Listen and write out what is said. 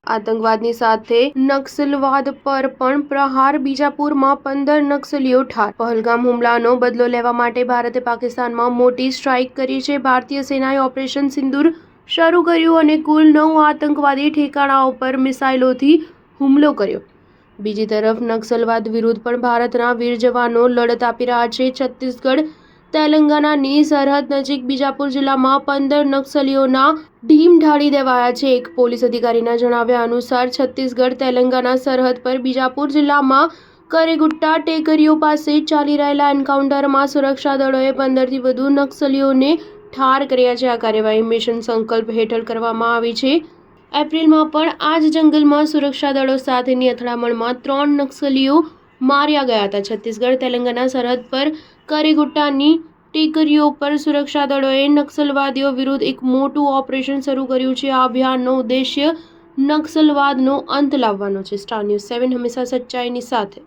આતંકવાદની સાથે નક્સલવાદ પર પણ પ્રહાર, બીજાપુરમાં 15 નક્સલીઓ ઠાર। પહલગામ હુમલાનો બદલો લેવા માટે ભારતે પાકિસ્તાનમાં મોટી સ્ટ્રાઇક કરી છે। ભારતીય સેનાએ ઓપરેશન સિંદૂર શરૂ કર્યું અને કુલ 9 આતંકવાદી ઠેકાણાઓ પર મિસાઇલોથી હુમલો કર્યો। બીજી તરફ નક્સલવાદ વિરુદ્ધ પણ ભારતના વીર જવાનો લડત આપી રહ્યા છે। છત્તીસગઢ તેલંગાણાની સરહદ નજીક બીજાપુર જિલ્લામાં 15 નક્સલીઓના ઢીમ ઢાળી દેવાયા છે। એક પોલીસ અધિકારીના જણાવ્યા અનુસાર છત્તીસગઢ તેલંગાણા સરહદ પર બીજાપુર જિલ્લામાં કરેગુટ્ટા ટેકરીઓ પાસે ચાલી રહેલા એન્કાઉન્ટરમાં સુરક્ષા દળોએ 15થી વધુ નક્સલીઓને ઠાર કર્યા છે। આ કાર્યવાહી મિશન સંકલ્પ હેઠળ કરવામાં આવી છે। એપ્રિલમાં પણ આ જ જંગલમાં સુરક્ષા દળો સાથેની અથડામણમાં 3 નક્સલીઓ માર્યા ગયા હતા। છત્તીસગઢ તેલંગાણા સરહદ પર કરેગુટ્ટાની ટેકરીઓ પર સુરક્ષા દળોએ નક્સલવાદીઓ વિરુદ્ધ એક મોટું ઓપરેશન શરૂ કર્યું છે। આ અભિયાનનો ઉદ્દેશ્ય નક્સલવાદનો અંત લાવવાનો છે। સ્ટાર ન્યૂઝ 7 હંમેશા સચ્ચાઈની સાથે।